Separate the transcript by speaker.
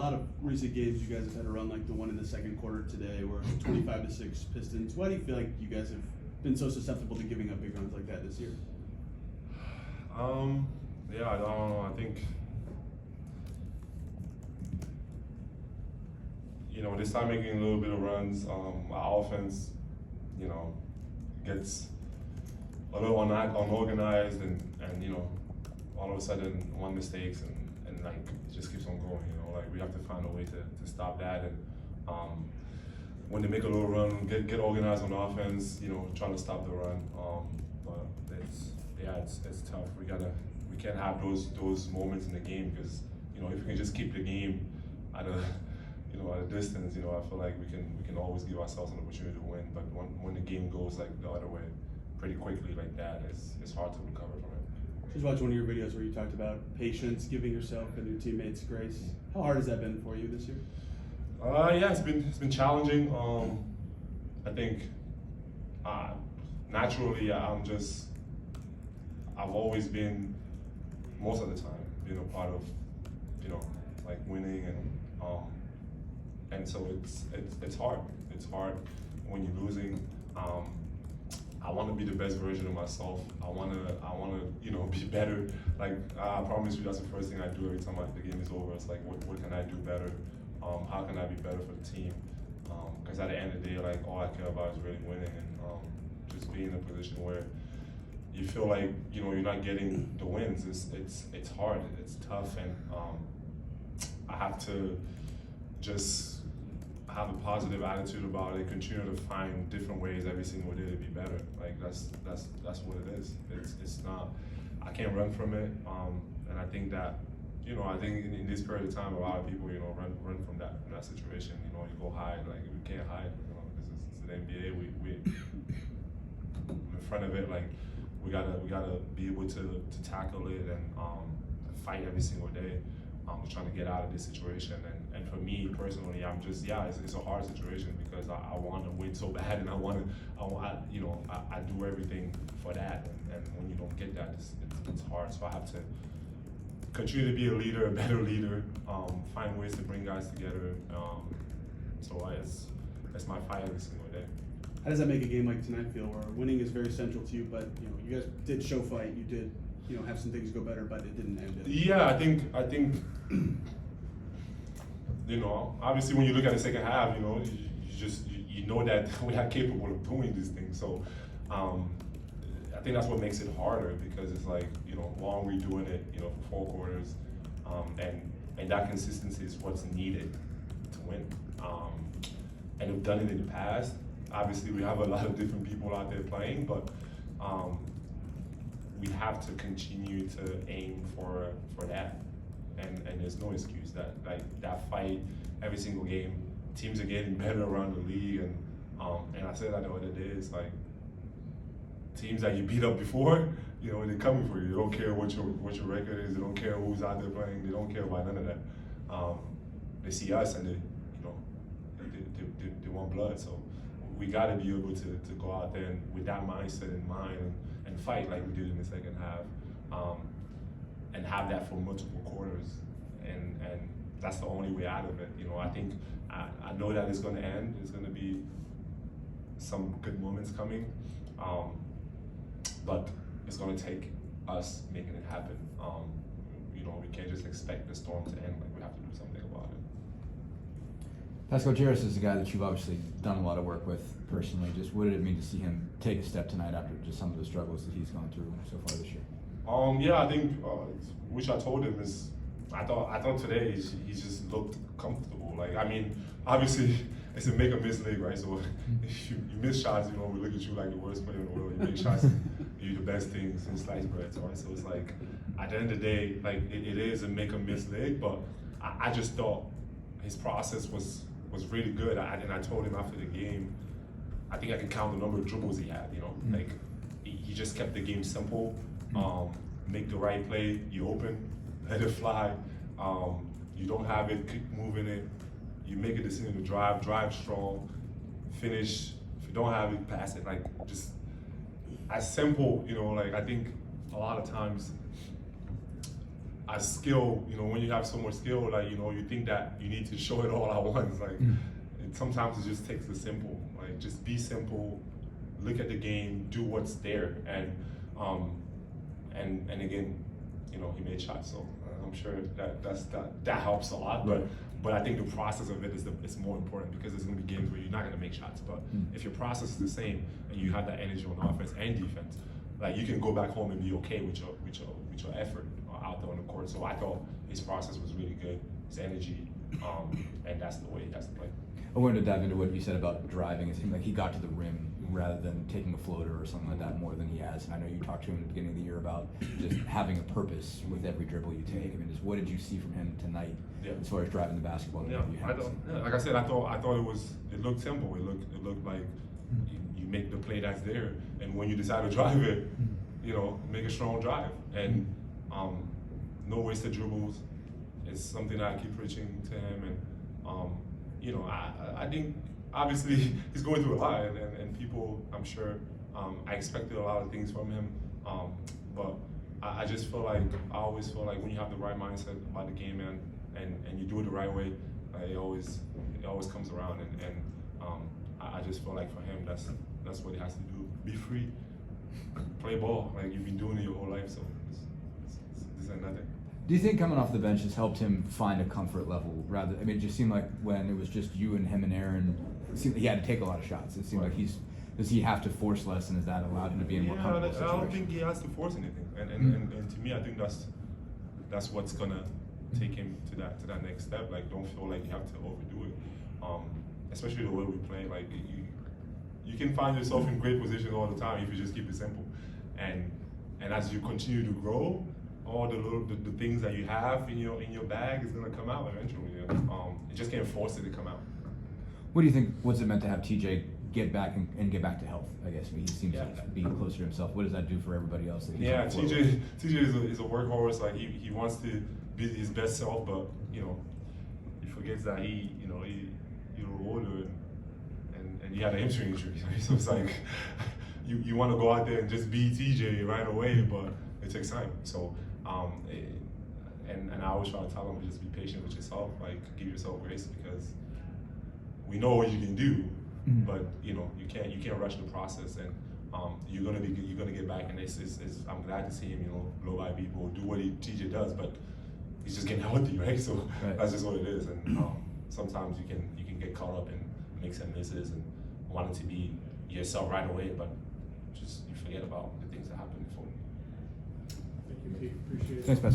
Speaker 1: lot of recent games you guys have had a run like the one in the second quarter today where 25-6 Pistons. Why do you feel like you guys have been so susceptible to giving up big runs like that this year?
Speaker 2: Yeah, I don't know. I think, they start making a little bit of runs. Our offense, gets a little unorganized and all of a sudden one mistakes and like it just keeps on going, like we have to find a way to stop that. And when they make a little run, get organized on offense, trying to stop the run. But it's tough. We can't have those moments in the game because if we can just keep the game at a distance, I feel like we can always give ourselves an opportunity to win. But when the game goes like the other way pretty quickly like that, it's hard to recover from it.
Speaker 1: Just watched one of your videos where you talked about patience, giving yourself and your teammates grace. How hard has that been for you this year?
Speaker 2: Yeah, it's been challenging. I think naturally I've always been, most of the time, a part of like winning and so it's hard. It's hard when you're losing. I want to be the best version of myself. I want to be better. Like I promise you, that's the first thing I do every time the game is over. It's like, what can I do better? How can I be better for the team? Because at the end of the day, like all I care about is really winning and just being in a position where you feel like you're not getting the wins. It's hard. It's tough, and I have to just have a positive attitude about it, continue to find different ways every single day to be better. Like that's what it is. It's not, I can't run from it. And I think that, I think in this period of time, a lot of people, run from that situation. You go hide, like we can't hide, because it's the NBA. We in front of it, like we gotta be able to tackle it and fight every single day. Trying to get out of this situation, and for me personally, I'm just it's a hard situation because I want to win so bad, and I do everything for that, and when you don't get that, it's hard. So I have to continue to be a leader, a better leader, find ways to bring guys together. So it's my fight every single day.
Speaker 1: How does that make a game like tonight feel, where winning is very central to you, but you guys did show fight, you did have some things go better, but it didn't end it?
Speaker 2: Yeah, I think obviously when you look at the second half, you know that we are capable of doing these things. So I think that's what makes it harder, because it's like, while we're doing it, for 4 quarters, and that consistency is what's needed to win. And we've done it in the past. Obviously, we have a lot of different people out there playing, but we have to continue to aim for that, and there's no excuse that fight every single game. Teams are getting better around the league, and I said that the other day. It's like teams that you beat up before, they're coming for you. They don't care what your record is. They don't care who's out there playing. They don't care about none of that. They see us and they want blood. So we got to be able to go out there and with that mindset in mind and fight like we did in the second half, and have that for multiple quarters, and that's the only way out of it. I think I know that it's going to end. There's going to be some good moments coming, but it's going to take us making it happen. We can't just expect the storm to end. Like, we have to do something about it.
Speaker 3: Pascal Siakam is a guy that you've obviously done a lot of work with personally. Just what did it mean to see him take a step tonight after just some of the struggles that he's gone through so far this year?
Speaker 2: Yeah, I think which I told him is I thought today he just looked comfortable. Like, I mean, obviously it's a make or miss league, right? So if you miss shots, we look at you like the worst player in the world. You make shots, you're the best thing since sliced bread, right? So it's like at the end of the day, like it is a make or miss league, but I just thought his process was really good. And I told him after the game, I think I can count the number of dribbles he had. Like he just kept the game simple. Make the right play, you open, let it fly. You don't have it, keep moving it. You make a decision to drive strong, finish. If you don't have it, pass it. Like, just as simple, like I think a lot of times as skill, when you have so much skill, like, you think that you need to show it all at once. Like, sometimes it just takes the simple. Like, just be simple, look at the game, do what's there, and again, he made shots, so I'm sure that helps a lot. But I think the process of it is more important, because there's going to be games where you're not going to make shots. But if your process is the same and you have that energy on offense and defense, like, you can go back home and be okay with your effort out there on the court. So I thought his process was really good, his energy, and that's the way he has to play.
Speaker 3: I wanted to dive into what you said about driving. It seemed like he got to the rim rather than taking a floater or something like that more than he has. And I know you talked to him at the beginning of the year about just having a purpose with every dribble you take. I mean, just what did you see from him tonight as far as driving the basketball?
Speaker 2: Like I said, I thought it looked simple. It looked like you make the play that's there, and when you decide to drive it, make a strong drive, and no wasted dribbles. It's something that I keep preaching to him, and I think obviously he's going through a lot, and people, I'm sure, I expected a lot of things from him, but I just feel like, I always feel like when you have the right mindset about the game, and you do it the right way, it always comes around, and I just feel like for him, that's what he has to do. Be free, play ball, like you've been doing it your whole life, so this ain't nothing.
Speaker 3: Do you think coming off the bench has helped him find a comfort level? It just seemed like when it was just you and him and Aaron, it seemed like he had to take a lot of shots. It seemed like does he have to force less, and has that allowed him to be in more comfortable situations?
Speaker 2: I don't think he has to force anything, and to me, I think that's what's gonna take him to that next step. Like, don't feel like you have to overdo it, especially the way we play. Like, you can find yourself in great positions all the time if you just keep it simple, and as you continue to grow, all the things that you have in your bag is gonna come out eventually. You just can't force it to come out.
Speaker 3: What do you think? What's it meant to have TJ get back and get back to health? I guess he seems to be closer to himself. What does that do for everybody else?
Speaker 2: TJ is a workhorse. Like, he wants to be his best self, but he forgets that you're older, and you had an hamstring injury. So it's like you want to go out there and just be TJ right away, but it takes time. So and I always try to tell them to just be patient with yourself, like, give yourself grace, because we know what you can do, but you can't rush the process, and you're gonna get back, and I'm glad to see him blow by people, do what TJ does, but he's just getting healthy, right? So that's just what it is, and sometimes you can get caught up in makes and misses and wanting to be yourself right away, but just you forget about the things that happened before.
Speaker 1: Thank you, Pete. Appreciate it.
Speaker 3: Thanks, Pascal.